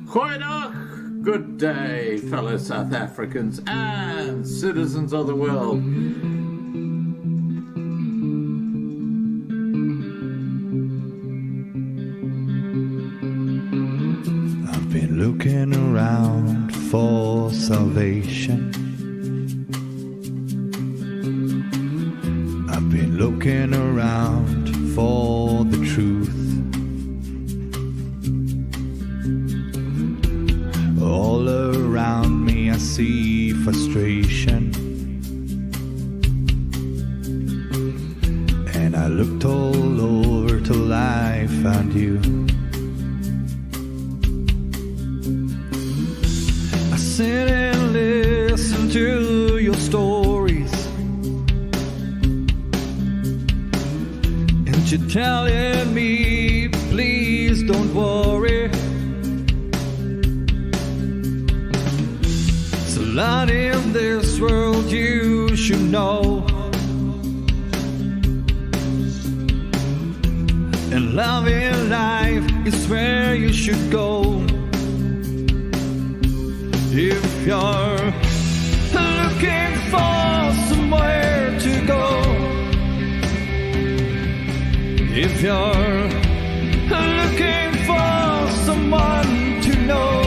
Goeiedag, good day, fellow South Africans and citizens of the world. I've been looking around for salvation. I've been looking around for the truth. All around me I see frustration, and I looked all over till I found you. I sit and listen to your stories, and you're telling me, please don't worry. Lot in this world you should know, and love in life is where you should go. If you're looking for somewhere to go, if you're looking for someone to know,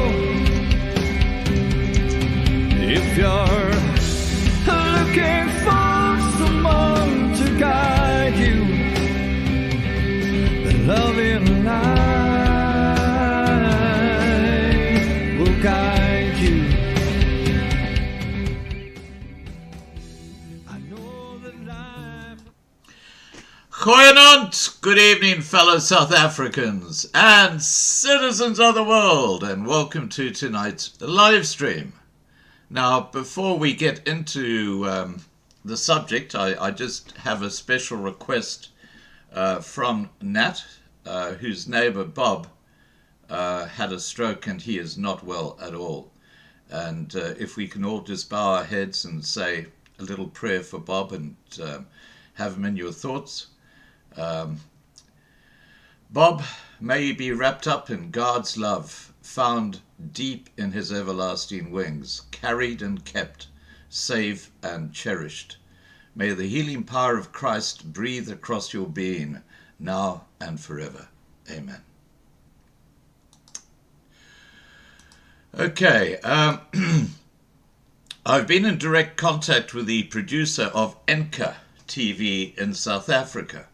if you're looking for someone to guide you, then love in life will guide you. I know that life... Goeienaand, good evening, fellow South Africans and citizens of the world, and welcome to tonight's live stream. Now, before we get into the subject, I just have a special request from Nat, whose neighbour Bob had a stroke and he is not well at all. And if we can all just bow our heads and say a little prayer for Bob and have him in your thoughts. Bob, may you be wrapped up in God's love, found deep in his everlasting wings, carried and kept, safe and cherished. May the healing power of Christ breathe across your being, now and forever. Amen. Okay, I've been in direct contact with the producer of Enka TV in South Africa.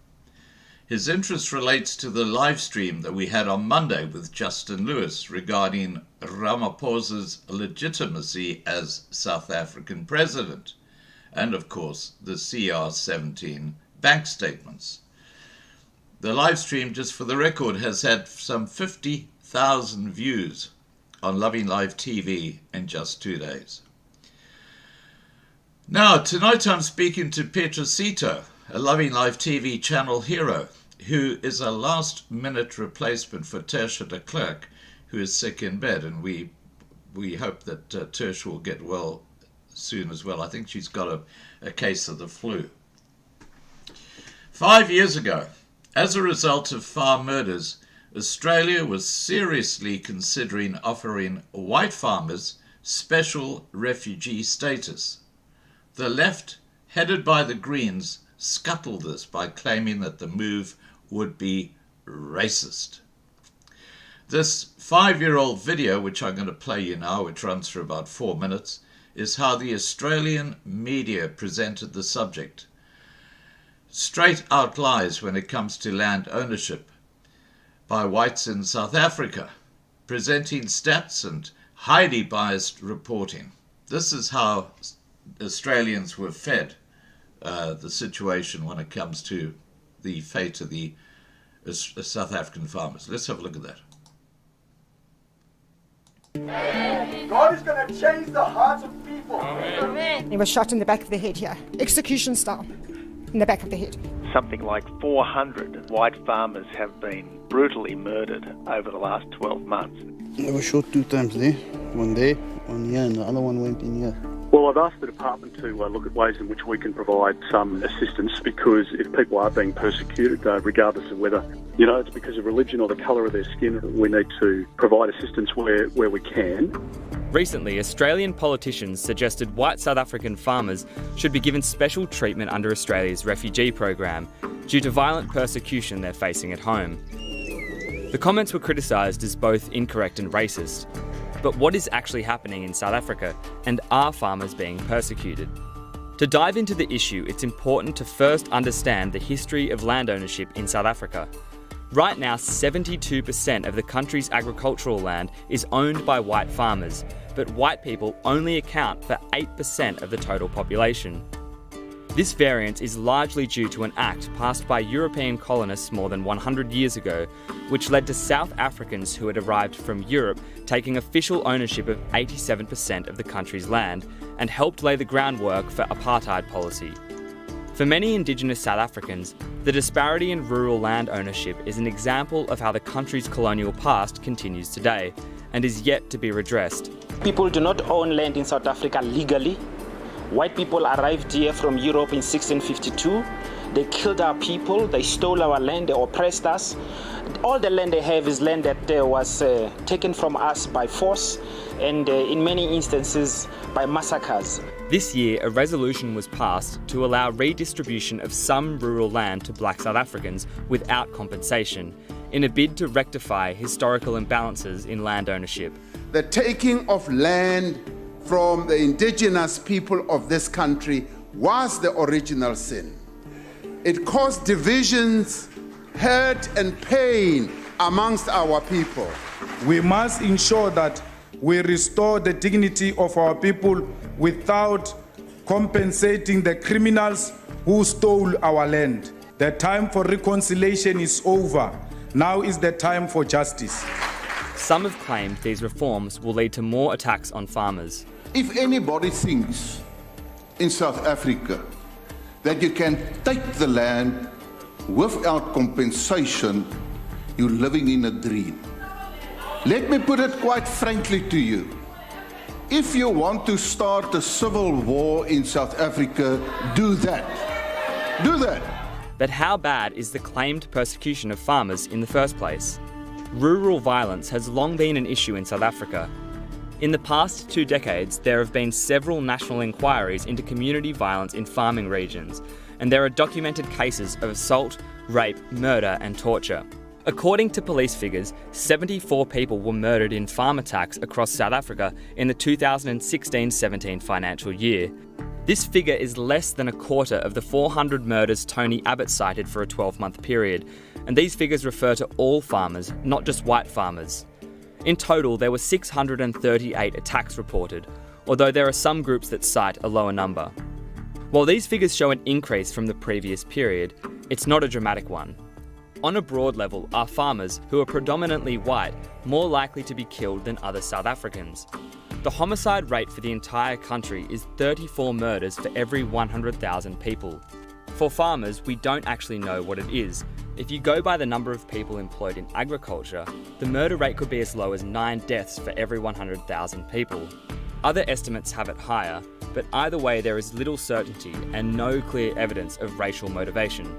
His interest relates to the live stream that we had on Monday with Justin Lewis regarding Ramaphosa's legitimacy as South African president, and of course the CR17 bank statements. The live stream, just for the record, has had some 50,000 views on Loving Live TV in just 2 days. Now, tonight I'm speaking to Petrus Sitho, a Loving Live TV channel hero, who is a last-minute replacement for Tertia de Klerk, who is sick in bed, and we hope that Tertia will get well soon as well. I think she's got a case of the flu. 5 years ago, as a result of farm murders, Australia was seriously considering offering white farmers special refugee status. The left, headed by the Greens, scuttled this by claiming that the move would be racist. This 5-year-old video, which I'm going to play you now, which runs for about 4 minutes, is how the Australian media presented the subject. Straight out lies when it comes to land ownership by whites in South Africa, presenting stats and highly biased reporting. This is how Australians were fed the situation when it comes to the fate of the South African farmers. Let's have a look at that. God is going to change the hearts of people. Amen. He was shot in the back of the head here, execution style, in the back of the head. Something like 400 white farmers have been brutally murdered over the last 12 months. They were shot 2 times there, one here, and the other one went in here. Well, I've asked the department to look at ways in which we can provide some assistance, because if people are being persecuted, regardless of whether You know, it's because of religion or the colour of their skin. We need to provide assistance where we can. Recently, Australian politicians suggested white South African farmers should be given special treatment under Australia's refugee program due to violent persecution they're facing at home. The comments were criticised as both incorrect and racist. But what is actually happening in South Africa, and are farmers being persecuted? To dive into the issue, it's important to first understand the history of land ownership in South Africa. Right now, 72% of the country's agricultural land is owned by white farmers, but white people only account for 8% of the total population. This variance is largely due to an act passed by European colonists more than 100 years ago, which led to South Africans who had arrived from Europe taking official ownership of 87% of the country's land and helped lay the groundwork for apartheid policy. For many Indigenous South Africans, the disparity in rural land ownership is an example of how the country's colonial past continues today and is yet to be redressed. People do not own land in South Africa legally. White people arrived here from Europe in 1652. They killed our people, they stole our land, they oppressed us. All the land they have is land that was taken from us by force and in many instances by massacres. This year, a resolution was passed to allow redistribution of some rural land to black South Africans without compensation, in a bid to rectify historical imbalances in land ownership. The taking of land from the indigenous people of this country was the original sin. It caused divisions, hurt and pain amongst our people. We must ensure that we restore the dignity of our people without compensating the criminals who stole our land. The time for reconciliation is over. Now is the time for justice. Some have claimed these reforms will lead to more attacks on farmers. If anybody thinks in South Africa that you can take the land without compensation, you're living in a dream. Let me put it quite frankly to you. If you want to start a civil war in South Africa, do that. Do that. But how bad is the claimed persecution of farmers in the first place? Rural violence has long been an issue in South Africa. In the past 2 decades, there have been several national inquiries into community violence in farming regions, and there are documented cases of assault, rape, murder and torture. According to police figures, 74 people were murdered in farm attacks across South Africa in the 2016-17 financial year. This figure is less than a quarter of the 400 murders Tony Abbott cited for a 12-month period, and these figures refer to all farmers, not just white farmers. In total, there were 638 attacks reported, although there are some groups that cite a lower number. While these figures show an increase from the previous period, it's not a dramatic one. On a broad level, are farmers, who are predominantly white, more likely to be killed than other South Africans? The homicide rate for the entire country is 34 murders for every 100,000 people. For farmers, we don't actually know what it is. If you go by the number of people employed in agriculture, the murder rate could be as low as 9 deaths for every 100,000 people. Other estimates have it higher, but either way there is little certainty and no clear evidence of racial motivation.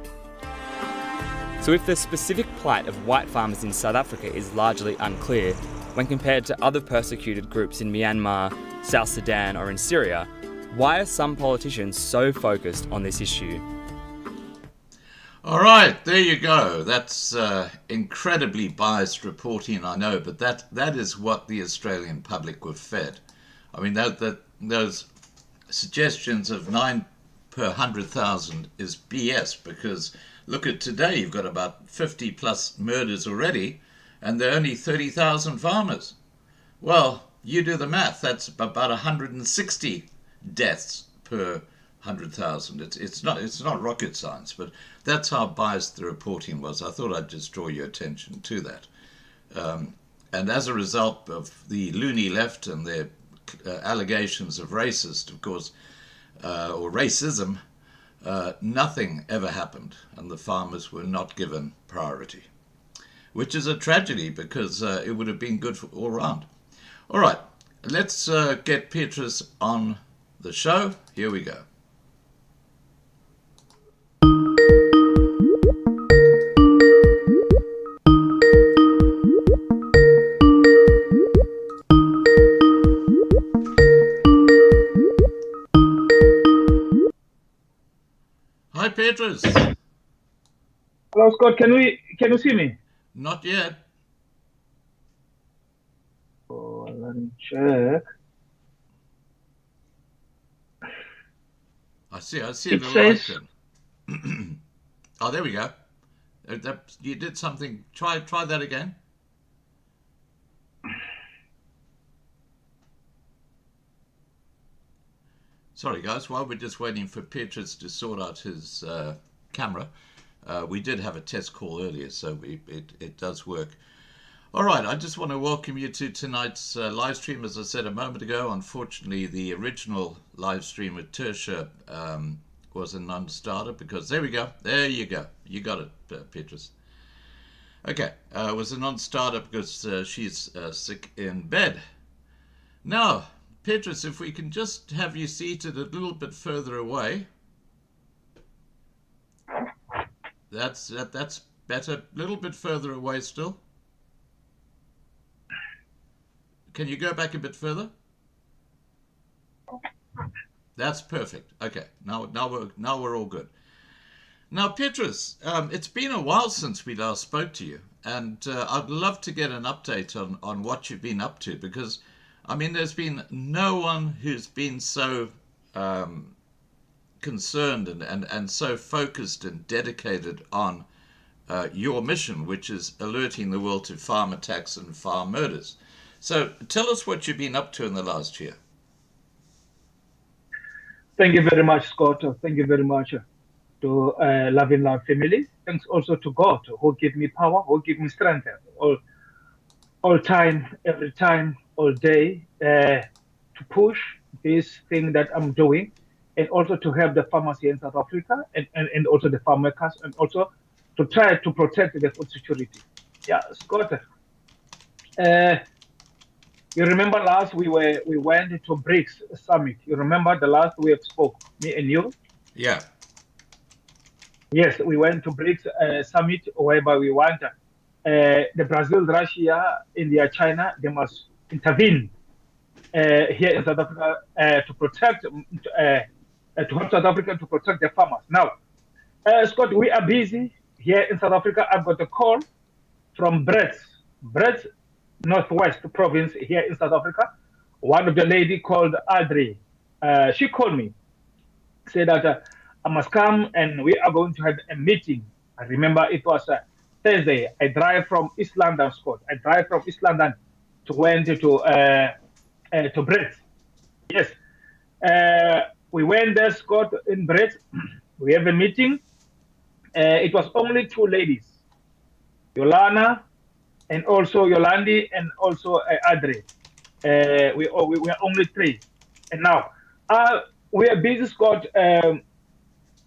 So if the specific plight of white farmers in South Africa is largely unclear, when compared to other persecuted groups in Myanmar, South Sudan or in Syria, why are some politicians so focused on this issue? All right, there you go. That's incredibly biased reporting, I know, but that is what the Australian public were fed. I mean, those suggestions of 9 per 100,000 is BS, because look at today, you've got about 50 plus murders already, and there are only 30,000 farmers. Well, you do the math, that's about 160 deaths per 100,000. It's not rocket science, but that's how biased the reporting was. I thought I'd just draw your attention to that. And as a result of the loony left and their allegations of racist, of course, or racism, nothing ever happened, and the farmers were not given priority, which is a tragedy, because it would have been good for all round. All right, let's get Petrus on the show. Here we go. Petrus. Hello, Scott. Can you see me? Not yet. Oh, let me check. I see It the says- icon. Oh, there we go. You did something. Try that again. Sorry, guys. While we're just waiting for Petrus to sort out his camera, we did have a test call earlier, so it does work. All right, I just want to welcome you to tonight's live stream. As I said a moment ago, unfortunately, the original live stream with Tertia was a non-starter because there we go. There you go. You got it, Petrus. Okay, it was a non-starter because she's sick in bed. Now, Petrus, if we can just have you seated a little bit further away. That's better. A little bit further away still. Can you go back a bit further? That's perfect. Okay, now we're all good. Now, Petrus, it's been a while since we last spoke to you, and I'd love to get an update on what you've been up to, because, I mean, there's been no one who's been so concerned and so focused and dedicated on your mission, which is alerting the world to farm attacks and farm murders. So tell us what you've been up to in the last year. Thank you very much, Scott. Thank you very much to Loving Love family. Thanks also to God who give me power, who give me strength all time, every time, all day to push this thing that I'm doing, and also to help the farmers here in South Africa and also the farm workers, and also to try to protect the food security. Yeah, Scott. You remember last we went to Brits summit. You remember the last we spoke, me and you? Yeah. Yes, we went to Brits summit whereby we want the Brazil, Russia, India, China, they must intervene here in South Africa to protect, to help South Africa to protect the farmers. Now, Scott, we are busy here in South Africa. I've got a call from Brits, Northwest province here in South Africa. One of the lady called Audrey, she called me, said that I must come and we are going to have a meeting. I remember it was Thursday. I drive from East London, Scott. I drive from East London to went to Brits. Yes, we went there, Scott, in Brits. We have a meeting. It was only two ladies, Yolana and also Yolandi and also Audrey. We were only three. And now we are busy, Scott,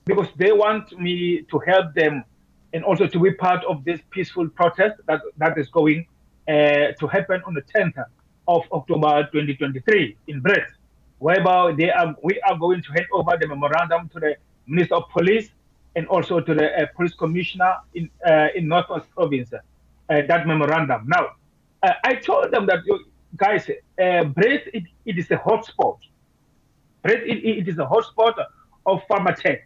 because they want me to help them and also to be part of this peaceful protest that is going to happen on the 10th of October 2023 in Brits, whereby we are going to hand over the memorandum to the Minister of Police and also to the Police Commissioner in Northwest Province. That memorandum. Now, I told them that, guys, Brits, it is a hotspot. Brits, it is a hotspot of farm attack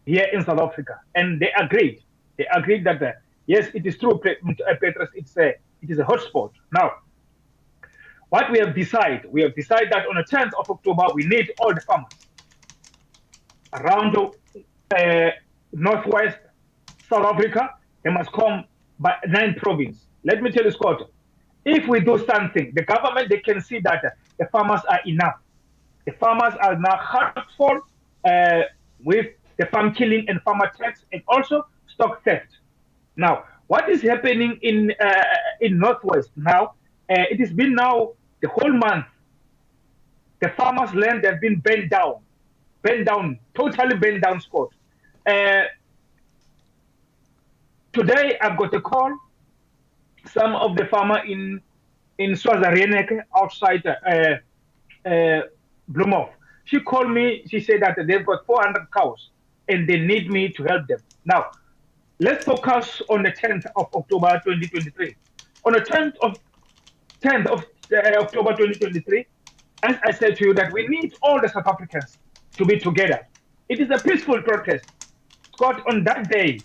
here in South Africa, and they agreed. They agreed that yes, it is true, Petrus. It is a hotspot. Now, what we have decided that on the 10th of October we need all the farmers around the Northwest South Africa. They must come by 9 provinces. Let me tell you, Scott, if we do something, the government, they can see that the farmers are enough. The farmers are now hurtful with the farm killing and farm attacks and also stock theft. Now, what is happening in Northwest now, it has been now the whole month, the farmers' land has been burned down, totally burned down, Scott. Today, I've got a call. Some of the farmer in Swaziland outside Bloemhof. She called me. She said that they've got 400 cows and they need me to help them. Now, let's focus on the 10th of October 2023. On the 10th of October 2023, as I said to you, that we need all the South Africans to be together. It is a peaceful protest. Scott, on that day,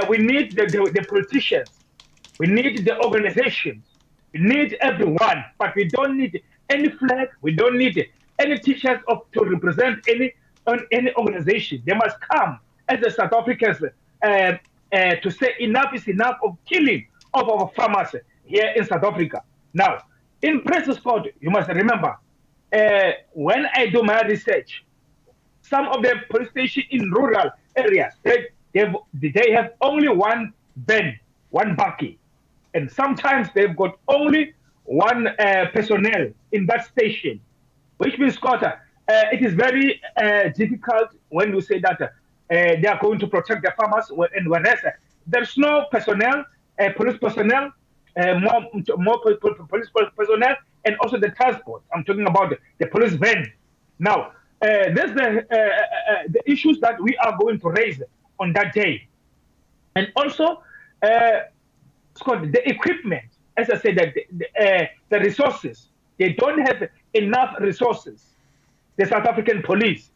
we need the politicians, we need the organizations, we need everyone, but we don't need any flag, we don't need any t-shirts to represent any organization. They must come as the South Africans to say enough is enough of killing of our farmers here in South Africa. Now, in Petrus Sitho, you must remember, when I do my research, some of the police stations in rural areas, they have only one van, one bakkie, and sometimes they've got only one personnel in that station, which means, Scott, it is very difficult when you say that they are going to protect the farmers, and whereas there's no personnel, police personnel, more police personnel, and also the transport. I'm talking about the police van. Now, there's the issues that we are going to raise on that day. And also, Scott, the equipment, as I said, the resources, they don't have enough resources, the South African police,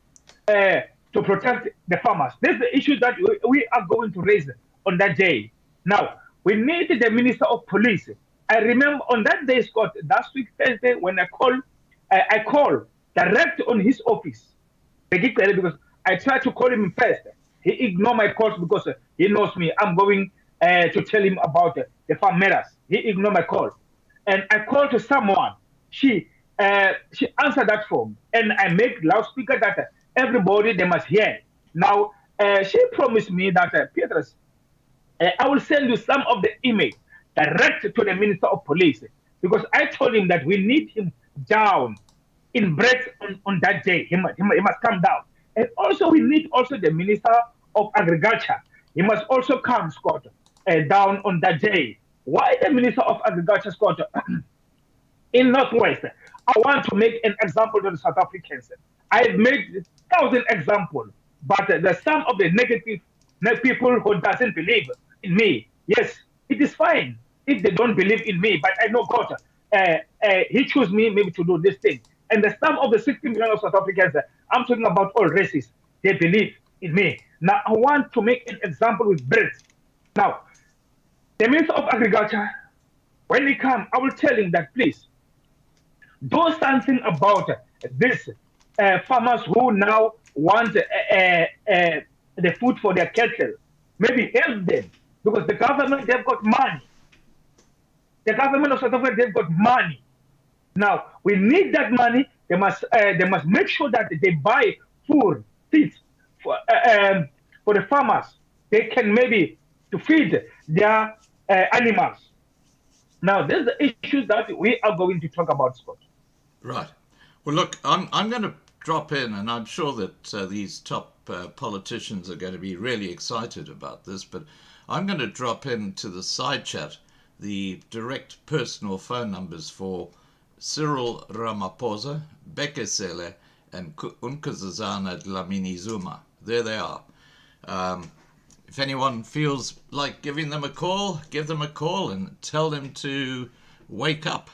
to protect the farmers. There's the issue that we are going to raise on that day. Now, we need the Minister of Police. I remember on that day, Scott, last week, Thursday, when I called direct on his office, because I tried to call him first. He ignored my calls because he knows me. I'm going to tell him about the farm matters. He ignored my call. And I called to someone. She answered that phone. And I make loudspeaker that everybody, they must hear. Now, she promised me that, Petrus, I will send you some of the email direct to the Minister of Police, because I told him that we need him down in Brits on that day. He must come down. And also we need also the Minister of Agriculture. He must also come, Scott, down on that day. Why the Minister of Agriculture, Scott? In Northwest, I want to make an example to the South Africans. I've made 1,000 examples, but there's some of the negative people who doesn't believe in me. Yes, it is fine if they don't believe in me, but I know God, He chose me maybe to do this thing. And the some of the 60 million of South Africans, I'm talking about all races, they believe in me. Now, I want to make an example with Brits. Now, the Minister of Agriculture, when he comes, I will tell him that, please, do something about this farmers who now want the food for their cattle. Maybe help them, because the government, they've got money. The government of South Africa, they've got money. Now, we need that money. They must make sure that they buy food, feed for the farmers. They can maybe to feed their animals. Now, there's the issues that we are going to talk about, Scott. Right. Well, look, I'm going to drop in, and I'm sure that these top politicians are going to be really excited about this, but I'm going to drop into the side chat the direct personal phone numbers for Cyril Ramaphosa, Bekesele, and Nkosazana Dlamini-Zuma. There they are. If anyone feels like giving them a call, give them a call and tell them to wake up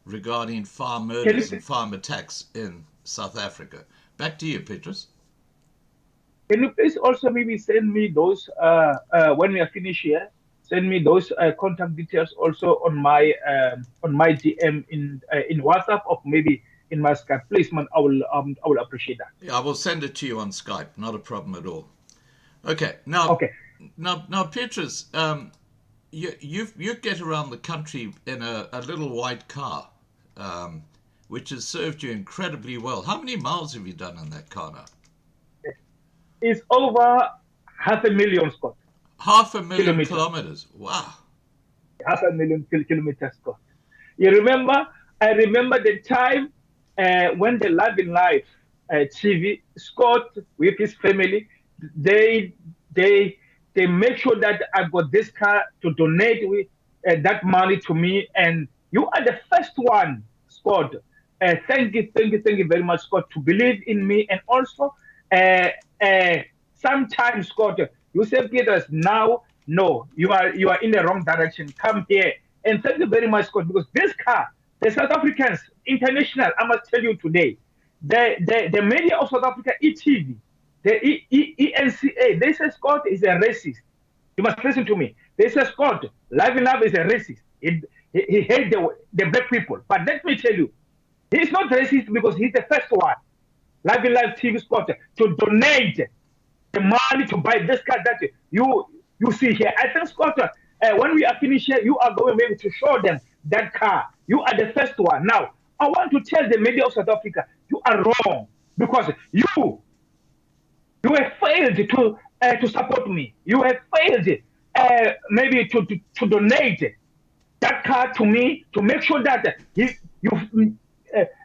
regarding farm murders and farm attacks in South Africa. Back to you, Petrus. Can you please also maybe send me those, when we are finished here, send me those contact details also on my DM in WhatsApp or maybe in my Skype. Please, man, I will appreciate that. Yeah, I will send it to you on Skype. Not a problem at all. Okay. Now, Petrus, you get around the country in a little white car, which has served you incredibly well. How many miles have you done in that car now? It's over 500,000, Scott. 500,000 kilometers. Wow. 500,000 kilometers, Scott. You remember? I remember the time when the Love in Life TV, Scott with his family, they make sure that I got this car to donate with that money to me, and you are the first one, Scott. Thank you very much, Scott, to believe in me, and also sometimes, Scott, you say, Petrus, now, no, you are in the wrong direction. Come here, and thank you very much, Scott, because this car, the South Africans, international, I must tell you today, the media of South Africa, ETV, The ENCA, they say Scott is a racist. You must listen to me. They say Scott, Live in Love is a racist. He hates the black people. But let me tell you, he's not racist because he's the first one. Live in Live TV Scott to donate the money to buy this car that you see here. I think Scott, when we are finished here, you are going maybe to show them that car. You are the first one. Now, I want to tell the media of South Africa, you are wrong because you have failed to support me. You have failed maybe to donate that car to me to make sure that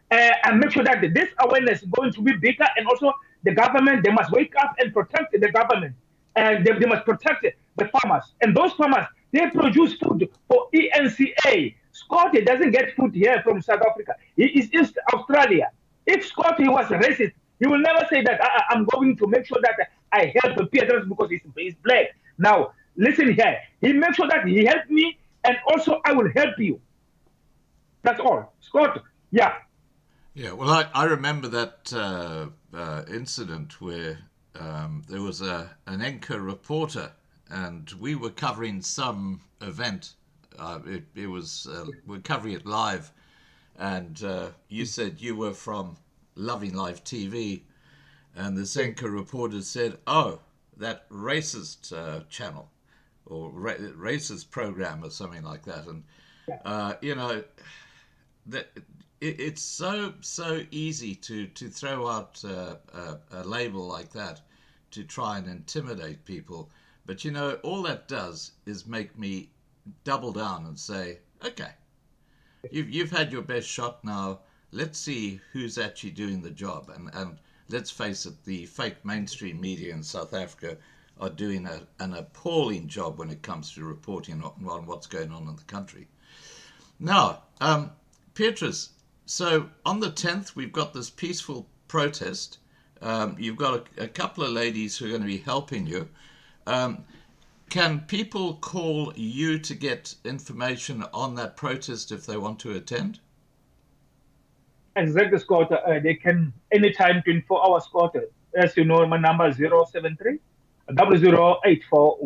and make sure that this awareness is going to be bigger, and also the government, they must wake up and protect the government, and they must protect the farmers. And those farmers, they produce food for ENCA. Scott doesn't get food here from South Africa. He is in Australia. If Scott was racist, he will never say that I'm going to make sure that I help Petrus because he's black. Now, listen here. He makes sure that he helped me, and also I will help you. That's all. Scott, yeah. Yeah, well, I remember that incident where there was an anchor reporter, and we were covering some event. It was we're covering it live, and you said you were from Loving Life TV, and the anchor reporter said, "Oh, that racist channel or racist program or something like that," and you know that. It's so easy to throw out a label like that to try and intimidate people. But, you know, all that does is make me double down and say, okay, you've had your best shot now. Let's see who's actually doing the job. And let's face it, the fake mainstream media in South Africa are doing an appalling job when it comes to reporting on what's going on in the country. Now, Petrus, so on the 10th, we've got this peaceful protest. You've got a couple of ladies who are going to be helping you. Can people call you to get information on that protest if they want to attend? Exactly, Scott. They can anytime, 24 hours, Scott. As you know, my number is 073 0084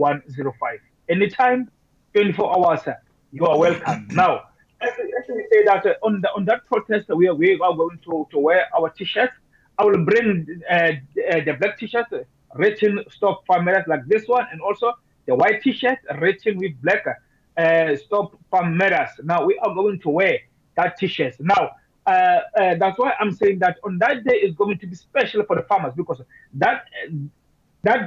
Anytime, 24 hours, you are welcome. Now, as we say that on that protest, we are going to wear our T-shirts. I will bring the black T-shirt written "Stop Farm Murders" like this one, and also the white T-shirt written with black "Stop Farm Murders." Now we are going to wear that T-shirt. Now that's why I'm saying that on that day is going to be special for the farmers, because that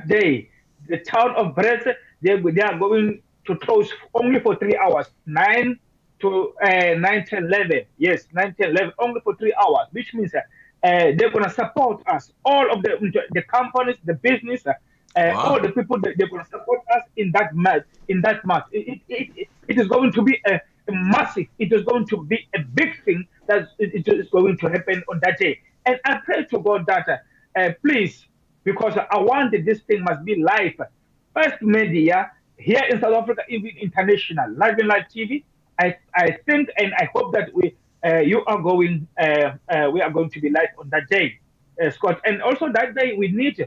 day the town of Brits, they are going to close only for 3 hours, 9 to 9 to 11. Yes, 9 to 11, only for 3 hours, which means they're going to support us. All of the companies, the business, all the people, they're going to support us in that match. It is going to be a massive, it is going to be a big thing that it is going to happen on that day. And I pray to God that, please, because I want this thing must be live. First media here in South Africa, even international, Live in Live TV. I think and I hope that we are going to be live on that day, Scott. And also that day we need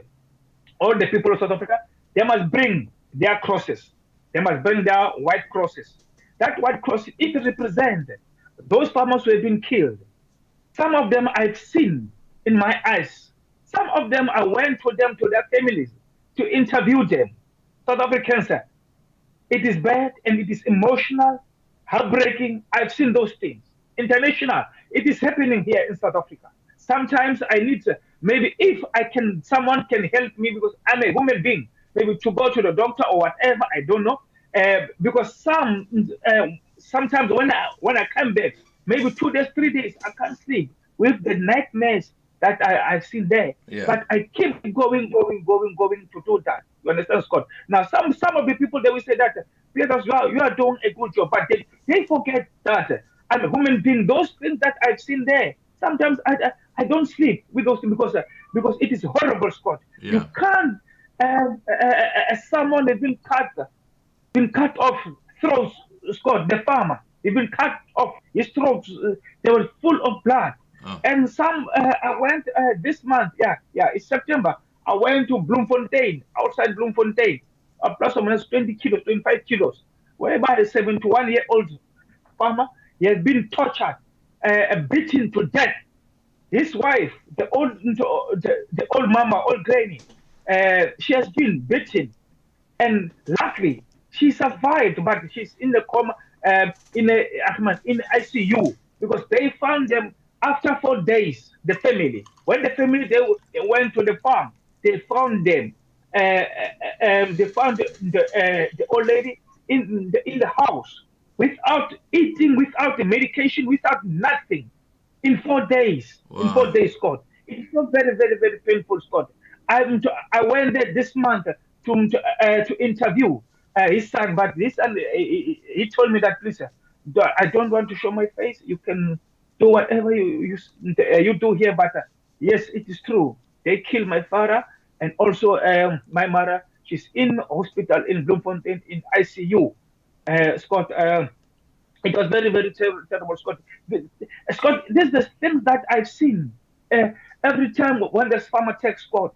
all the people of South Africa. They must bring their crosses. They must bring their white crosses. That white cross, it represents those farmers who have been killed. Some of them I've seen in my eyes. Some of them I went to them, to their families, to interview them. South Africans, it is bad and it is emotional, heartbreaking. I've seen those things. International, it is happening here in South Africa. Sometimes I need to, maybe if someone can help me, because I'm a human being, maybe to go to the doctor or whatever, I don't know. Because sometimes when I come back, maybe 2 days, 3 days, I can't sleep with the nightmares that I've seen there. Yeah. But I keep going to do that. You understand, Scott? Now, some of the people, they will say that, Petrus, you are doing a good job, but they forget that I'm a human being. Those things that I've seen there, sometimes I don't sleep with those things because it is horrible, Scott. Yeah. You can't, someone has been cut off throats, Scott, the farmer. He's been cut off his throats. They were full of blood. Oh. And some, I went this month, it's September. I went to Bloemfontein, outside Bloemfontein, plus or minus 20 kilos, 25 kilos, whereby a 71-year-old farmer, he has been tortured, beaten to death. His wife, the old mama, old granny, she has been beaten, and luckily she survived, but she's in the coma, in ICU, because they found them after 4 days. The family, when the family they went to the farm, they found them. They found the old lady in the house without eating, without the medication, without nothing. In 4 days, Wow. in 4 days, Scott. It's not very, very, very painful, Scott. I went there this month to interview his son, but his son, he told me that, please, I don't want to show my face. You can do whatever you do here, but yes, it is true. They killed my father and also my mother. She's in hospital in Bloemfontein in ICU. Scott, it was very, very terrible, Scott. Scott, this is the things that I've seen every time when there's farm attack, Scott.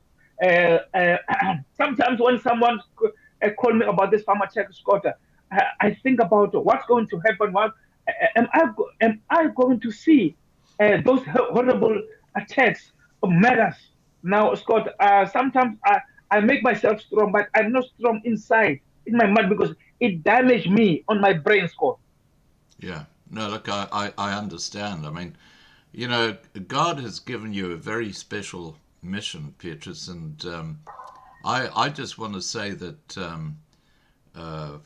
Sometimes when someone call me about this farm attack, Scott, I think about what's going to happen. What am I going to see those horrible attacks, murders? Now, Scott, sometimes I make myself strong, but I'm not strong inside, in my mind, because it damaged me on my brain, Scott. Yeah. No, look, I understand. I mean, you know, God has given you a very special mission, Petrus, and I just want to say that,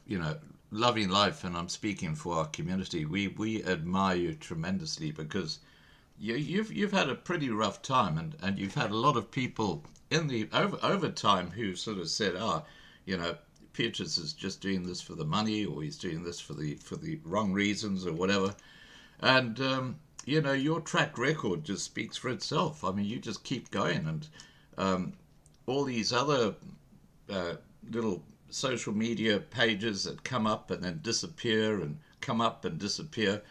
you know, Loving Life, and I'm speaking for our community, we admire you tremendously, because you've had a pretty rough time, and you've had a lot of people in the over time who sort of said, you know, Petrus is just doing this for the money, or he's doing this for the wrong reasons, or whatever. And you know, your track record just speaks for itself. I mean, you just keep going, and all these other little social media pages that come up and then disappear and come up and disappear,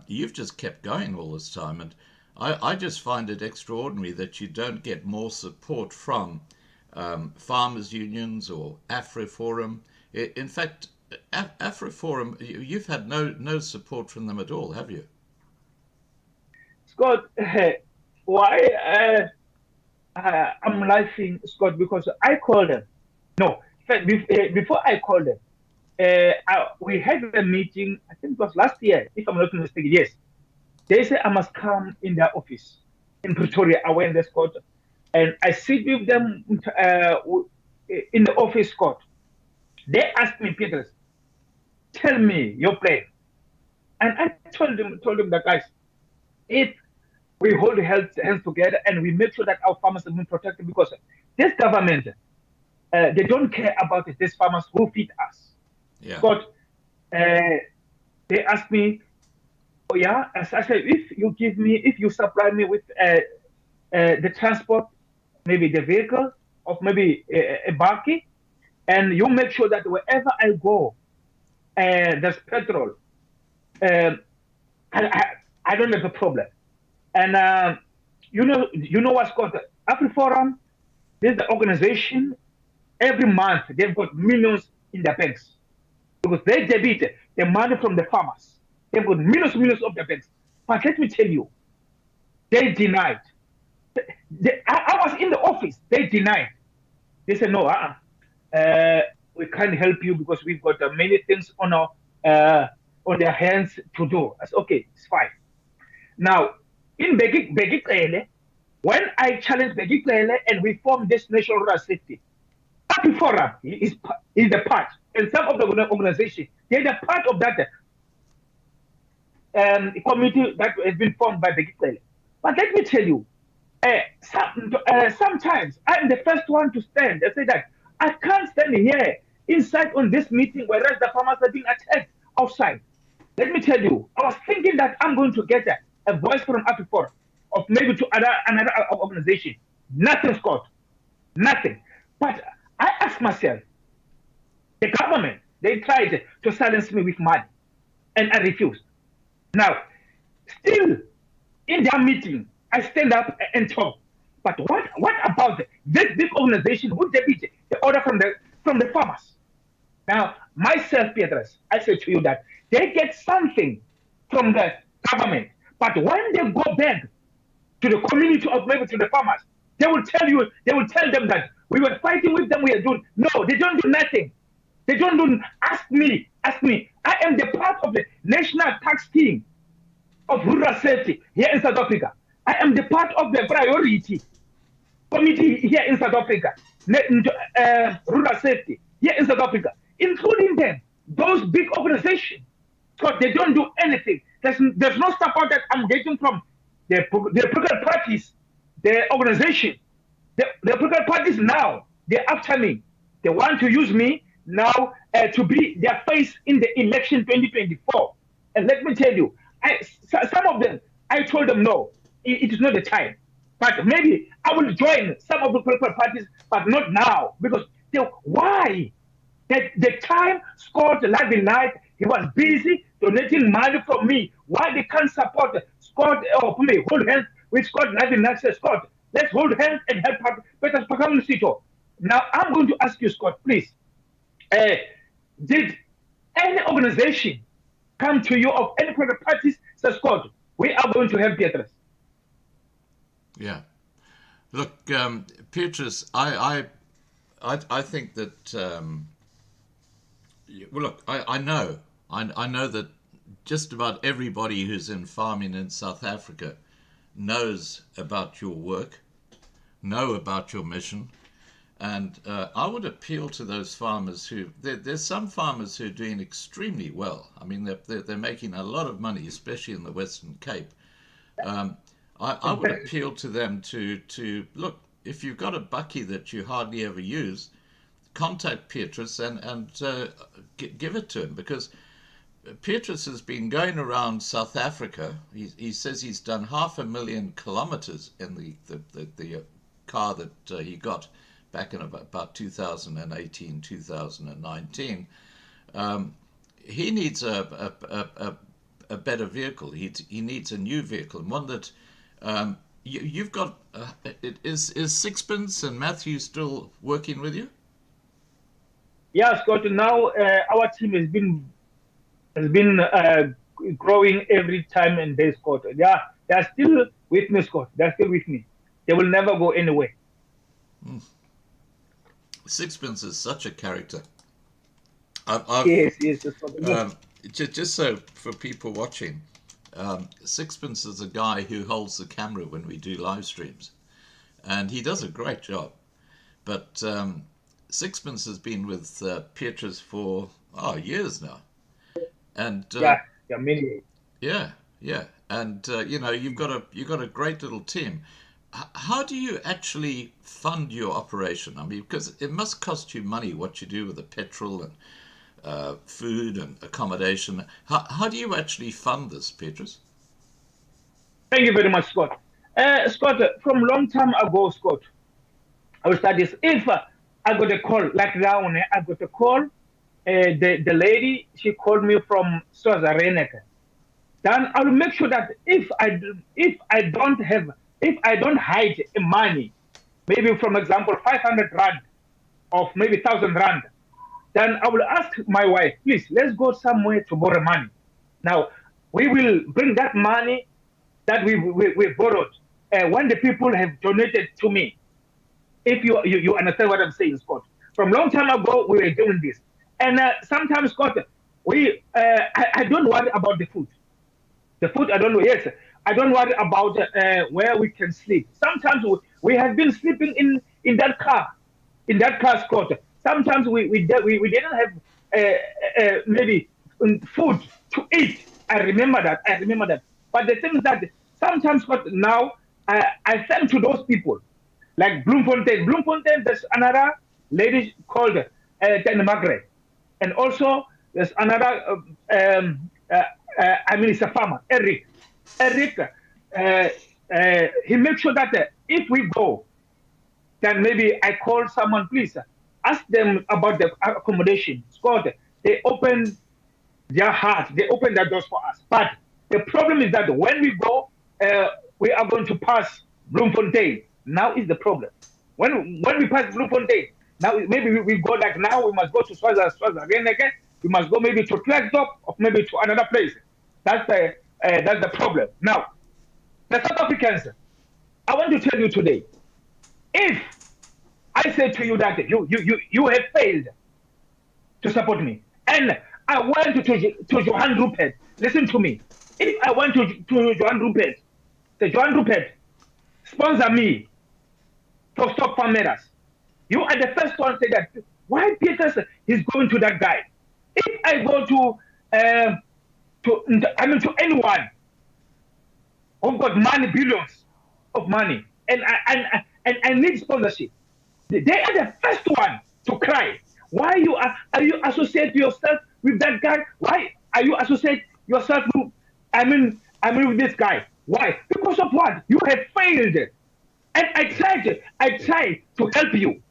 you've just kept going all this time. And I just find it extraordinary that you don't get more support from farmers unions or AfriForum. In fact, AfriForum, you've had no support from them at all, have you? Scott, why I'm laughing, Scott, because I called them. No, before I called them, we had a meeting, I think it was last year, if I'm not mistaken, yes. They said I must come in their office in Pretoria. I went there, Scott, and I sit with them in the office, Scott. They asked me, Petrus, tell me your plan. And I told them that, guys, if we hold hands together and we make sure that our farmers are being protected, because this government, they don't care about it, these farmers who feed us. Yeah. But they asked me, oh yeah, as I said, if you supply me with the transport, maybe the vehicle, or maybe a bakkie, and you make sure that wherever I go, there's petrol, I don't have a problem. And you know what's called AfriForum? There's the organization. Every month they've got millions in their banks because they debit the money from the farmers. They've got millions of the banks. But let me tell you, they denied. I was in the office. They denied. They said, no, we can't help you because we've got many things on their hands to do. I said, okay, it's fine. Now, in Begicele, when I challenged Begicele and we formed this National Rural Safety, AfriForum is the part, and some of the organizations, they're the part of that committee that has been formed by Begicele. But let me tell you, sometimes I'm the first one to stand and say that I can't stand here inside on this meeting, whereas the farmers are being attacked outside. Let me tell you, I was thinking that I'm going to get a voice from AfriForum, or maybe to another organization. Nothing, Scott. Nothing. But I asked myself, the government, they tried to silence me with money, and I refused. Now, still in their meeting, I stand up and talk. But what about this big organization who debit the order from the farmers? Now, myself, Petrus, I say to you that they get something from the government, but when they go back to the community or maybe to the farmers, they will tell them that we were fighting with them, we are doing. No, they don't do nothing. They don't do. Ask me. I am the part of the national tax scheme of rural safety here in South Africa. I am the part of the priority committee here in South Africa, rural safety here in South Africa, including them, those big organizations. So they don't do anything. There's no support that I'm getting from the political parties, the organization. The political parties now, they're after me. They want to use me now to be their face in the election 2024. And let me tell you, some of them, I told them, no, it is not the time. But maybe I will join some of the political parties, but not now. Because why? The time Scott Lively Knight, he was busy donating money from me. Why they can't support Scott or hold hands with Scott Lively Knight? Says, Scott, let's hold hands and help Petrus Sitho. Now, I'm going to ask you, Scott, please. Did any organization come to you of any political parties, say, Scott, we are going to help Petrus? Yeah. Look, Petrus, I think that, well, look, I know that just about everybody who's in farming in South Africa knows about your work, know about your mission. And I would appeal to those farmers who, there's some farmers who are doing extremely well. I mean, they're making a lot of money, especially in the Western Cape. I would appeal to them to look, if you've got a bucky that you hardly ever use, contact Petrus and give it to him, because Petrus has been going around South Africa. He says he's done 500,000 kilometers in the car that he got back in about 2018, 2019. He needs a better vehicle. He needs a new vehicle, and one that you've got. Is Sixpence and Matthew still working with you? Yeah, Scott. Now our team has been growing every time and day, Scott. Yeah, they're still with me, Scott. They're still with me. They will never go anywhere. Sixpence is such a character. Yes. Just so for people watching, Sixpence is a guy who holds the camera when we do live streams, and he does a great job. But Sixpence has been with Petrus for years now, and many. Yeah, and you've got a great little team. How do you actually fund your operation? I mean, because it must cost you money what you do with the petrol and food and accommodation. How do you actually fund this, Petrus? Thank you very much, Scott. Scott, from long time ago, Scott, I will start this. If I got a call, like now, I got a call, the lady, she called me from Swaziland. Then I will make sure that if I don't hide money, maybe from example 500 rand or maybe 1,000 rand, then I will ask my wife, please, let's go somewhere to borrow money. Now, we will bring that money that we borrowed when the people have donated to me. If you understand what I'm saying, Scott. From long time ago, we were doing this. And sometimes, Scott, I don't worry about the food. The food, I don't know, yes. I don't worry about where we can sleep. Sometimes we have been sleeping in that car, Scott. Sometimes we didn't have maybe food to eat. I remember that. But the thing is that sometimes, Scott, now I send to those people, like Bloemfontein. Bloemfontein, there's another lady called Tanya Margaret. And also there's another, it's a farmer, Eric, he makes sure that if we go, then maybe I call someone, please ask them about the accommodation. Scott, they open their heart, they open their doors for us. But the problem is that when we go, we are going to pass Bloemfontein. Now is the problem. When we pass Bloemfontein, now maybe we go like now we must go to Swaziland again. We must go maybe to Klerksdorp or maybe to another place. That's the problem. Now, the South Africans, I want to tell you today, if I say to you that you have failed to support me, and I went to Johan Rupert, listen to me. If I went to Johan Rupert, the Johan Rupert sponsor me for Stop Farm Matters, you are the first one to say that. Why Petrus is going to that guy? If I go to anyone who've got money, billions of money, and I need sponsorship, they are the first one to cry. Why are you associate yourself with that guy? Why are you associate yourself with with this guy? Why? Because of what? You have failed. And I tried to help you.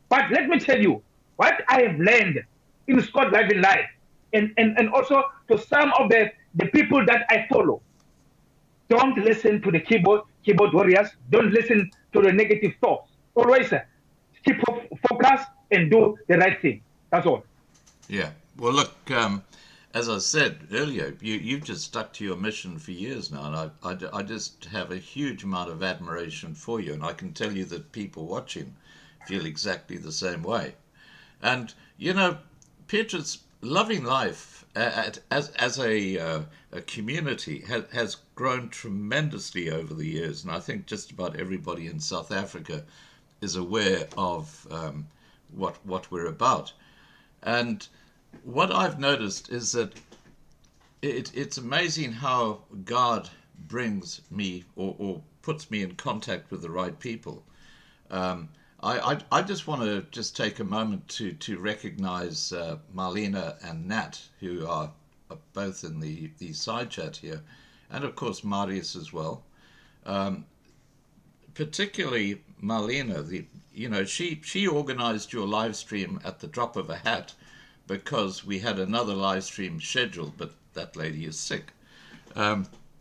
But let me tell you what I have learned in Scott Living Life and also to some of the people that I follow. Don't listen to the keyboard warriors. Don't listen to the negative thoughts. Always keep focus and do the right thing. That's all. Yeah. Well, look, as I said earlier, you've just stuck to your mission for years now, and I just have a huge amount of admiration for you, and I can tell you that people watching feel exactly the same way. And, you know, Petrus, Loving Life as a community has grown tremendously over the years, and I think just about everybody in South Africa is aware of what we're about. And what I've noticed is that it's amazing how God brings me or puts me in contact with the right people. I just want to just take a moment to recognize Marlena and Nat, who are both in the side chat here, and of course Marius as well. Particularly Marlena, she organized your live stream at the drop of a hat because we had another live stream scheduled, but that lady is sick.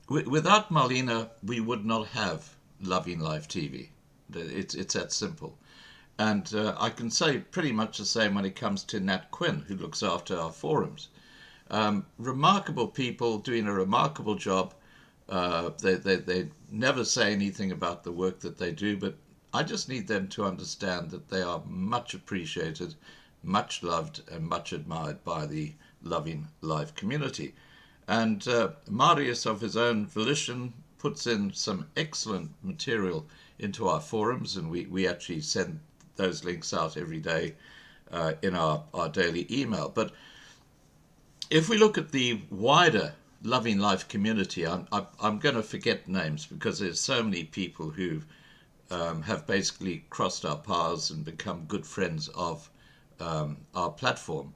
Without Marlena, we would not have Loving Life TV. It's that simple. And I can say pretty much the same when it comes to Nat Quinn, who looks after our forums. Remarkable people doing a remarkable job. They never say anything about the work that they do, but I just need them to understand that they are much appreciated, much loved, and much admired by the Loving Life community. And Marius, of his own volition, puts in some excellent material into our forums, and we actually send those links out every day in our daily email. But if we look at the wider Loving Life community, I'm going to forget names because there's so many people who have basically crossed our paths and become good friends of our platform.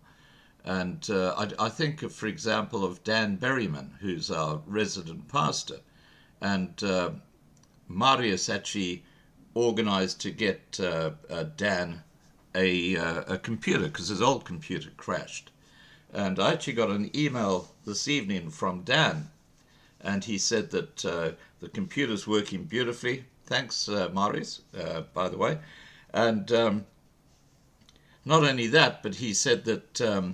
And I think, for example, of Dan Berryman, who's our resident pastor. And Marius actually organized to get Dan a computer because his old computer crashed. And I actually got an email this evening from Dan, and he said that the computer's working beautifully. Thanks, Marius, by the way. And not only that, but he said that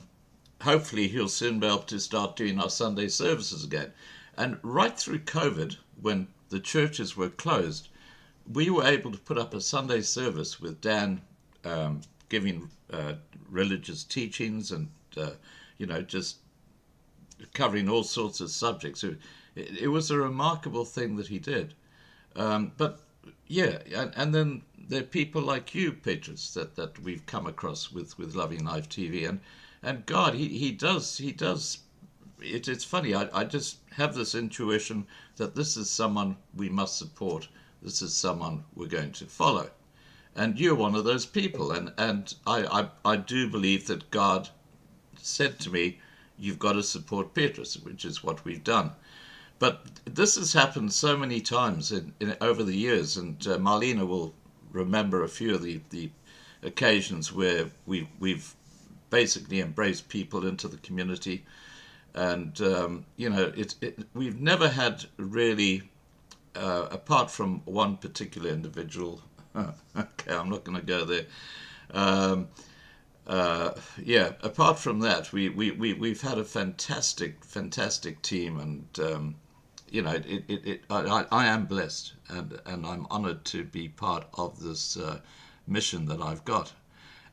hopefully he'll soon be able to start doing our Sunday services again. And right through COVID, when the churches were closed, we were able to put up a Sunday service with Dan giving religious teachings and just covering all sorts of subjects. It was a remarkable thing that he did. But yeah, and then there are people like you, Petrus, that we've come across with Loving Life TV, and God, he does. It's funny. I just have this intuition that this is someone we must support. This is someone we're going to follow, and you're one of those people. And I do believe that God said to me, you've got to support Petrus, which is what we've done. But this has happened so many times over the years, and Marlena will remember a few of the occasions where we've basically embraced people into the community. And we've never had really apart from one particular individual, okay, I'm not going to go there. Yeah, apart from that, we've had a fantastic team, and you know, I am blessed, and I'm honoured to be part of this mission that I've got.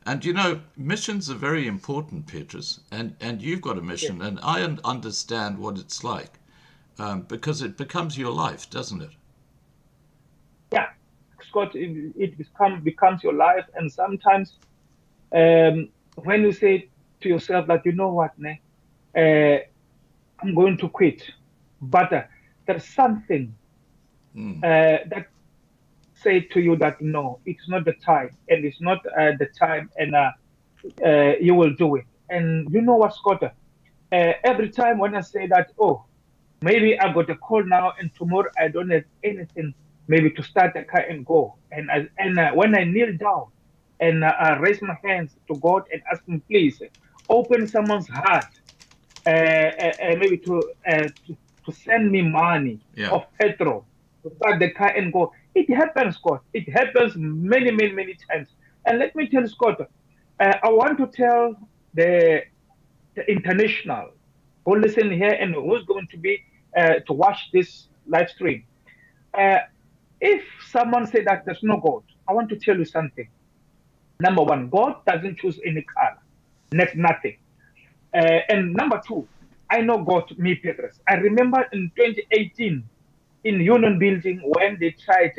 And you know, missions are very important, Petrus, and you've got a mission, and I understand what it's like, because it becomes your life, doesn't it? Yeah, Scott, it becomes your life, and sometimes when you say to yourself that, you know what, I'm going to quit, but there's something that say to you that no, it's not the time, and it's not the time, and you will do it. And you know what, Scott? Every time when I say that, oh, maybe I got a call now, and tomorrow I don't have anything, maybe to start the car and go. And when I kneel down and I raise my hands to God and ask Him, please open someone's heart, maybe to send me money of petrol to start the car and go. It happens, Scott. It happens many times. And let me tell you, Scott, I want to tell the international who listen here and who's going to be to watch this live stream. If someone say that there's no God, I want to tell you something. Number one, God doesn't choose any color, nothing. And number two, I know God, me, Petrus. I remember in 2018 in Union Building when they tried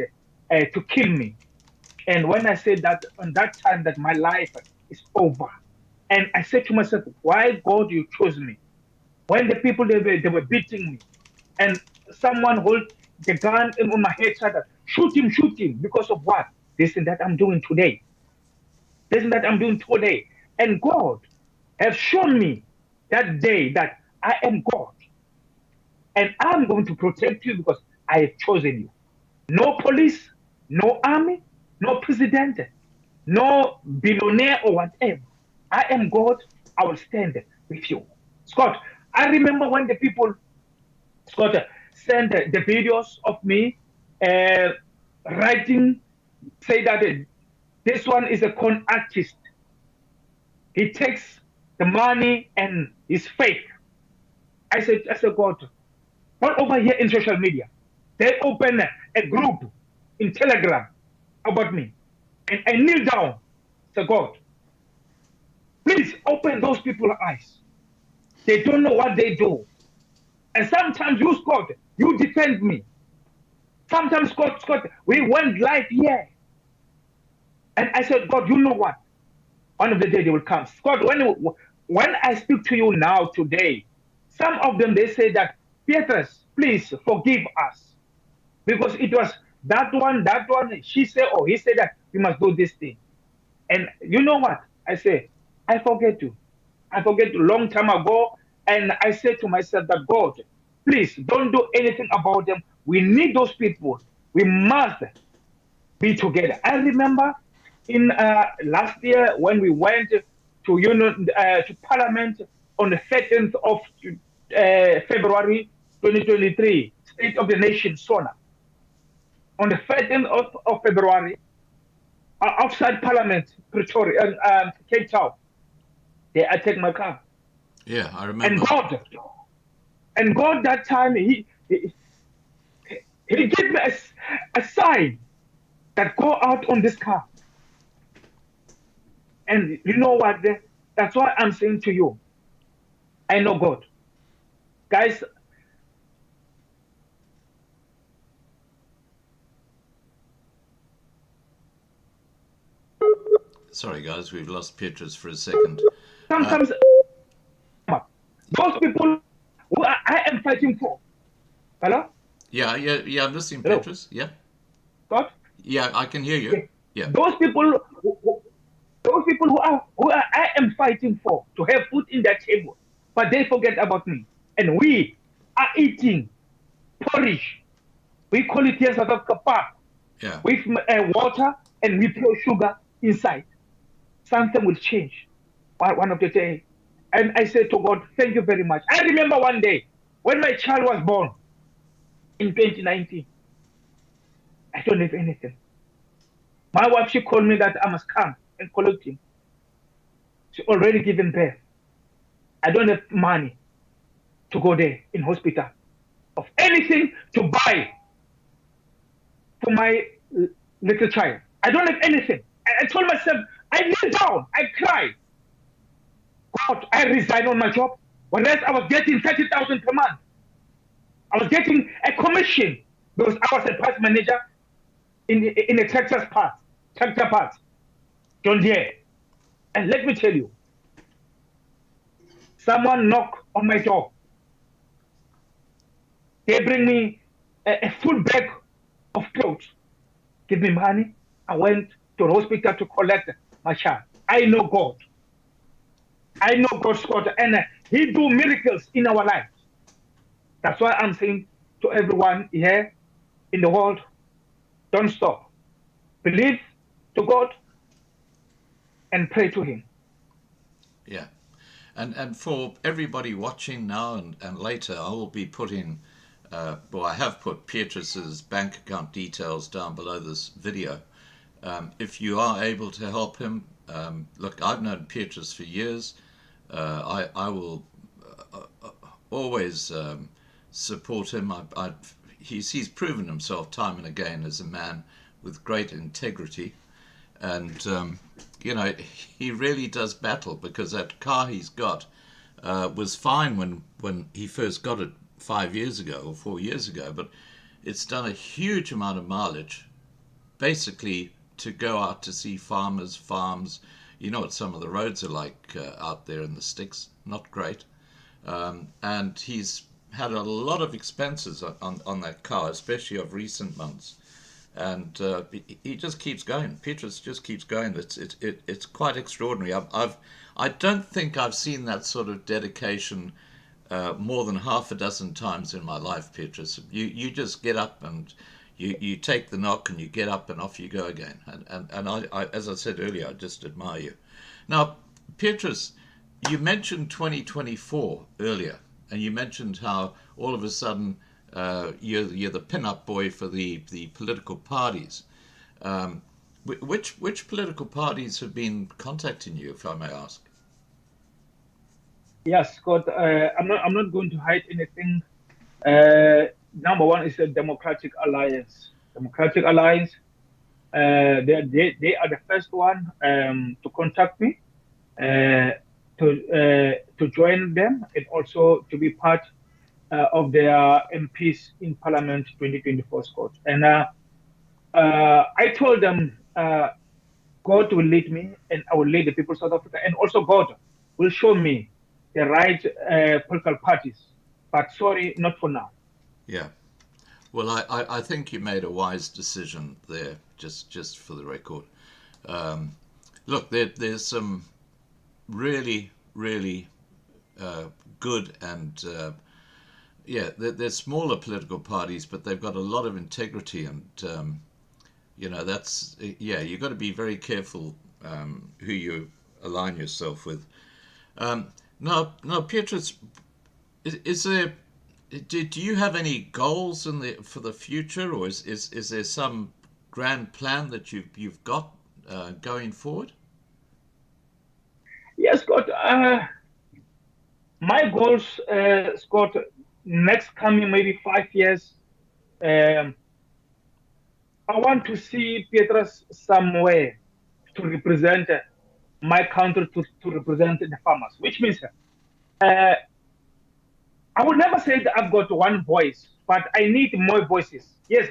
to kill me. And when I said that on that time that my life is over, and I said to myself, why God you chose me? When the people, they were beating me, and someone hold the gun on my head, said, shoot him, because of what? This and that I'm doing today. And God have shown me that day that I am God. And I'm going to protect you because I have chosen you. No police, no army, no president, no billionaire or whatever. I am God. I will stand with you. Scott, I remember when the people, Scott, sent the videos of me writing, say that this one is a con artist. He takes the money and he's fake. I said, God, all over here in social media, they open a group in Telegram about me. And I kneel down, say, God, please open those people's eyes. They don't know what they do. And sometimes you, Scott, you defend me. Sometimes, Scott, we went live here. And I said, God, you know what? One of the days they will come. Scott, when I speak to you now today, some of them, they say that, Petrus, please forgive us. Because it was that one, she said, or he said that we must do this thing. And you know what? I say, I forget you. I forget you long time ago. And I said to myself that, God, please don't do anything about them. We need those people. We must be together. I remember in last year when we went to Parliament on the 13th of February 2023, State of the Nation, SONA. On the 13th of February, outside Parliament, Pretoria, Cape Town, they attacked my car. Yeah, I remember. And God that time, he gave me a sign that go out on this car. And you know what? That's why I'm saying to you, I know God. Guys, sorry guys, we've lost Petrus for a second. Sometimes those people who I am fighting for. Hello? Yeah, I'm listening, Petrus. Yeah. God? Yeah, I can hear you. Yeah. Those people who I am fighting for to have food in their table, but they forget about me. And we are eating porridge. We call it here South Africa pap. Yeah. With water, and we pour sugar inside. Something will change one of the day. And I said to God, thank you very much. I remember one day when my child was born in 2019. I don't have anything. My wife, she called me that I must come and collect him. She already given birth. I don't have money to go there in hospital of anything to buy for my little child. I don't have anything. I told myself, I kneel down, I cry. God, I resigned on my job. Whereas I was getting 30,000 per month. I was getting a commission because I was a parts manager in a tractor parts, John Deere. And let me tell you, someone knocked on my door. They bring me a full bag of clothes, give me money. I went to the hospital to collect my child. I know God. I know God's God, and He do miracles in our lives. That's why I'm saying to everyone here in the world, don't stop. Believe to God and pray to Him. Yeah. And for everybody watching now and later, I will be putting, I have put Petrus's bank account details down below this video. If you are able to help him, look, I've known Petrus for years. I will always support him. He's proven himself time and again as a man with great integrity. And, he really does battle, because that car he's got was fine when he first got it 5 years ago or 4 years ago, but it's done a huge amount of mileage, basically to go out to see farmers, farms. You know what some of the roads are like out there in the sticks, not great. And he's had a lot of expenses on that car, especially of recent months. And he just keeps going. Petrus just keeps going. It's quite extraordinary. I don't think I've seen that sort of dedication more than half a dozen times in my life, Petrus. You just get up and you take the knock and you get up and off you go again. And I, as I said earlier, I just admire you. Now, Petrus, you mentioned 2024 earlier, and you mentioned how all of a sudden you're the pin-up boy for the political parties. Which political parties have been contacting you, if I may ask? Yes, Scott. I'm not going to hide anything. Number one is the Democratic Alliance. Democratic Alliance. They are the first one to contact me to join them and also to be part of their MPs in Parliament 2024, Scott. And I told them God will lead me and I will lead the people of South Africa, and also God will show me the right political parties. But sorry, not for now. Yeah. Well, I think you made a wise decision there, just for the record. Look, there's some really, really good and they're smaller political parties, but they've got a lot of integrity, and that's you've got to be very careful who you align yourself with. Now, Petrus, is there? Do you have any goals for the future, or is there some grand plan that you've got going forward? Yes, Scott. My goals, Scott, next coming maybe 5 years, I want to see Petrus somewhere to represent my country, to represent the farmers, which means I would never say that I've got one voice, but I need more voices. Yes,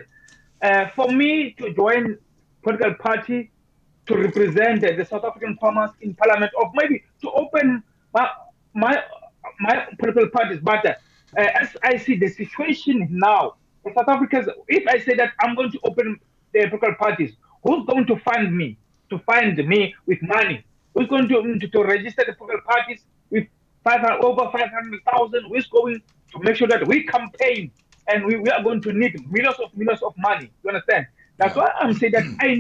for me to join political party to represent the South African farmers in Parliament, or maybe to open my political parties. But as I see the situation now, for South Africans, if I say that I'm going to open the political parties, who's going to fund me? To find me with money? Who's going to register the political parties with over 500,000? Who's going to make sure that we campaign, and we are going to need millions of money? You understand? That's why I'm saying that I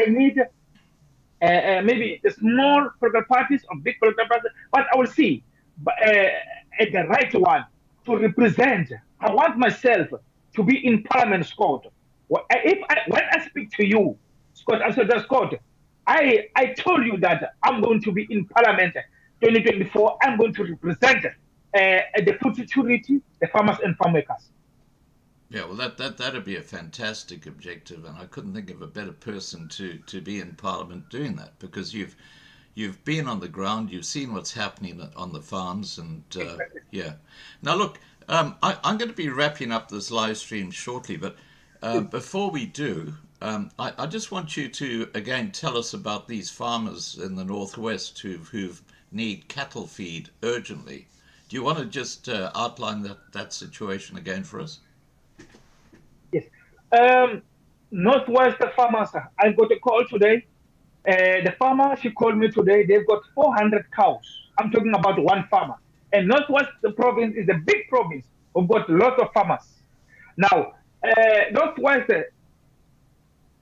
need maybe the small political parties or big political parties, but I will see the right one to represent. I want myself to be in Parliament, Scott. When I speak to you, Scott, I said, Scott, I told you that I'm going to be in Parliament 2024. I'm going to represent the food security, the farmers and farm workers. Yeah, well, that'd be a fantastic objective, and I couldn't think of a better person to be in Parliament doing that, because you've been on the ground, you've seen what's happening on the farms, and yeah. Now look, I'm going to be wrapping up this live stream shortly, but before we do, I just want you to again tell us about these farmers in the northwest who need cattle feed urgently. Do you want to just outline that situation again for us? Yes. Northwest farmers, I got a call today. The farmer, she called me today, they've got 400 cows. I'm talking about one farmer. And Northwest province is a big province. We've got lots of farmers. Now, Northwest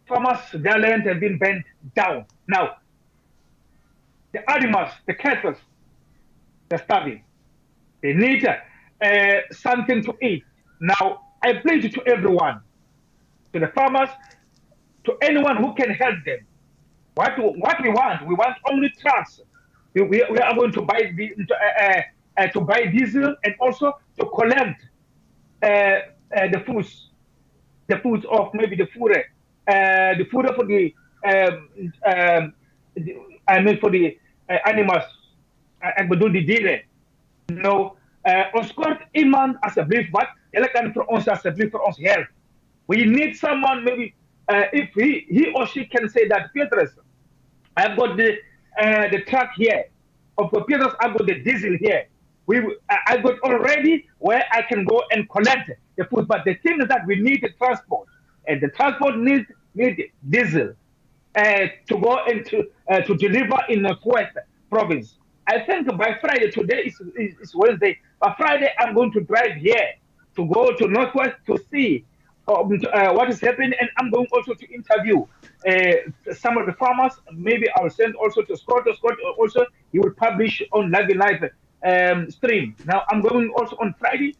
farmers, their land has been bent down. Now, the animals, the cattle, they're starving. They need something to eat. Now, I plead to everyone, to the farmers, to anyone who can help them. What we want only trucks. We are going to buy to buy diesel and also to collect the foods of maybe the food for the I mean for the animals and we do the deal. No, ons kort iemand alsjeblieft wat. Julle kan vir ons alsjeblieft vir ons help. We need someone maybe if he or she can say that, Petrus, I've got the truck here. Of Petrus, I've got the diesel here. I got already where I can go and collect the food. But the thing is that we need the transport, and the transport need diesel to go and to deliver in Northwest province. I think by Friday, today is Wednesday. By Friday, I'm going to drive here to go to Northwest to see what is happening, and I'm going also to interview some of the farmers. Maybe I'll send also to Scott. Scott also, he will publish on Live stream. Now I'm going also on Friday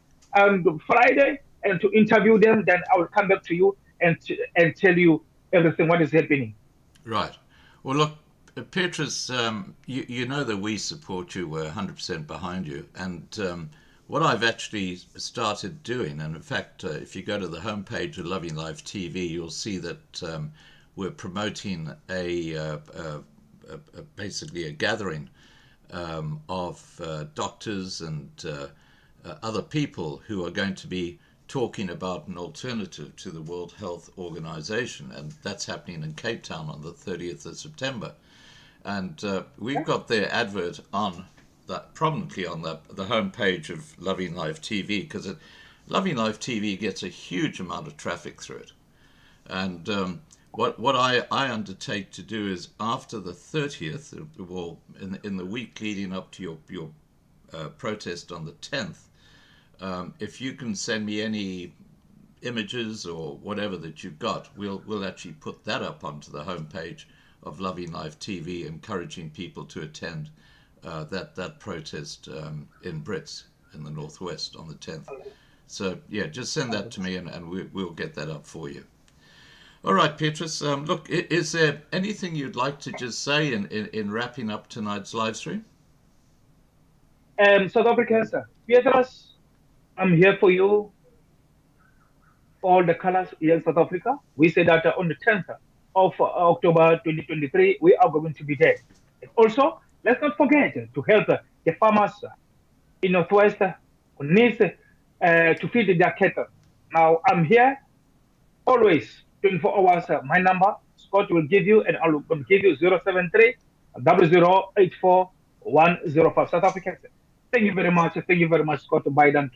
and to interview them. Then I will come back to you and tell you everything what is happening. Right. Well, look, Petrus, you know that we support you. We're 100% behind you. And what I've actually started doing, and in fact, if you go to the homepage of Loving Life TV, you'll see that we're promoting basically a gathering of doctors and other people who are going to be talking about an alternative to the World Health Organization, and that's happening in Cape Town on the 30th of September. And we've got their advert on that prominently on the homepage of Loving Life TV, because Loving Life TV gets a huge amount of traffic through it. And what I undertake to do is after the 30th, well, in the week leading up to your protest on the 10th, if you can send me any images or whatever that you've got, we'll actually put that up onto the homepage of Loving Life TV, encouraging people to attend that protest in Brits in the northwest on the 10th. So yeah, just send that to me and we'll get that up for you. All right, Petrus. Look, is there anything you'd like to just say in wrapping up tonight's live stream? South Africa, sir. Petrus, I'm here for you. All the colors here in South Africa. We say that on the 10th of October 2023, we are going to be there. And also, let's not forget to help the farmers in Northwest who needs to feed their cattle. Now, I'm here always, 24 hours. My number, Scott will give you, and I'll give you 073 0084 105. South Africa. Thank you very much. Thank you very much, Scott Biden.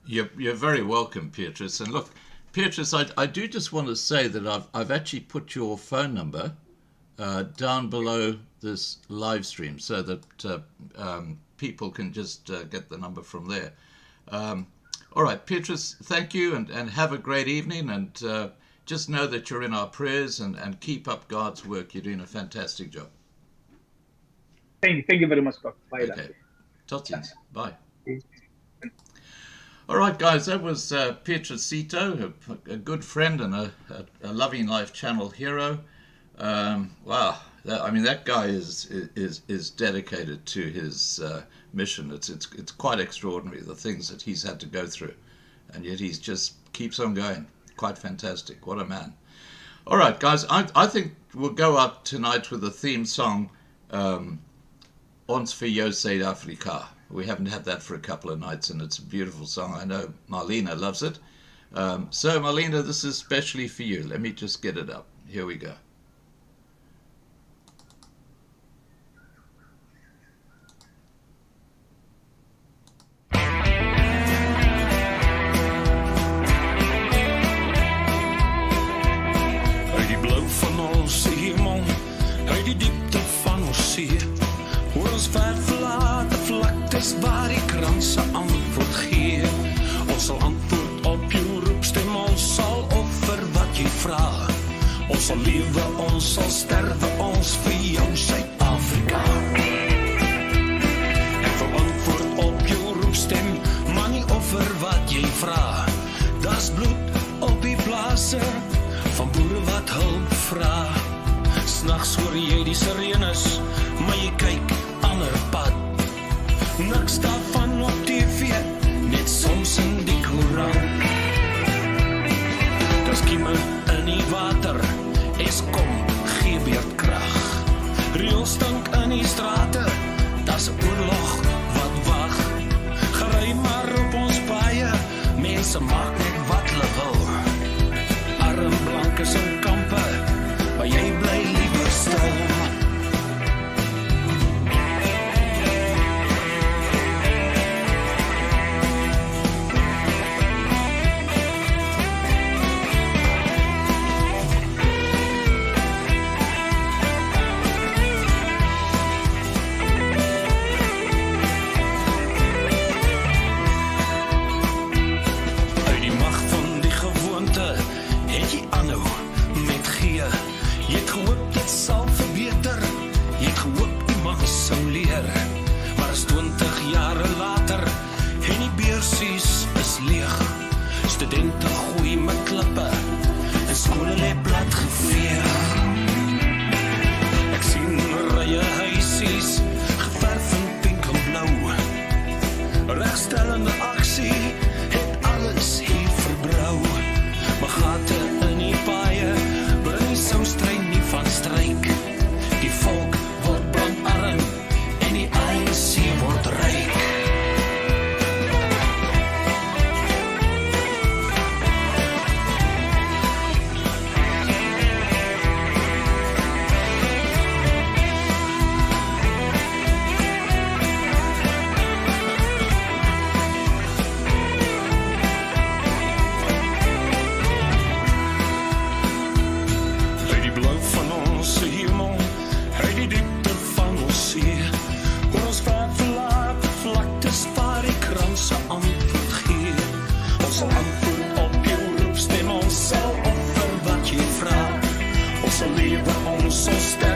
You're very welcome, Petrus. And look, Petrus, I do just want to say that I've actually put your phone number down below this live stream so that people can just get the number from there. All right, Petrus, thank you and have a great evening. And just know that you're in our prayers and keep up God's work. You're doing a fantastic job. Thank you very much, Scott. Bye. Okay. Tot ziens. Bye. All right, guys, that was Petrus Sitho, a good friend and a Loving Life channel hero. Wow, that guy is dedicated to his mission. It's quite extraordinary, the things that he's had to go through, and yet he just keeps on going. Quite fantastic. What a man. All right, guys, I think we'll go out tonight with the theme song, Ons vir jou Suid-Afrika. We haven't had that for a couple of nights, and it's a beautiful song. I know Marlena loves it. So, Marlena, this is especially for you. Let me just get it up. Here we go. Uit die blou van ons hemel, uit die diepte van ons see, hoor ons ver verlate vlaktes waar die kranse antwoord gee. Ons sal antwoord op jou roepstem, ons sal offer wat jy vraag. Ons sal lewe, ons sal sterwe, ons vir jou Suid-Afrika. Ek wil antwoord op jou roepstem, maar nie offer wat jy vraag. Das bloed op die plase van boere wat hulp vraag. S'nags hoor jy die sirenes, maar jy kyk ander pad. Niks daarvan op TV, net soms in die koerant. Daar's kieme in die water, Eskom gee beerdkrag. Rioolstank in die strate, daar's 'n oorlog wat wag. Gery maar op ons paaie, mense maak net wat hulle wil. Arm blankes in kampe, maar jy bly liever stil. Studenten gooi met klippe, en skole lê plat geveeg. Ek sien rye huisies, geverf in pink en blauw. Regstellende aksie, het alles hier verbrou. Maar gate in die paaie, bring so strein nie van stryk. Die volk word brandarm, en die ANC word ryk. So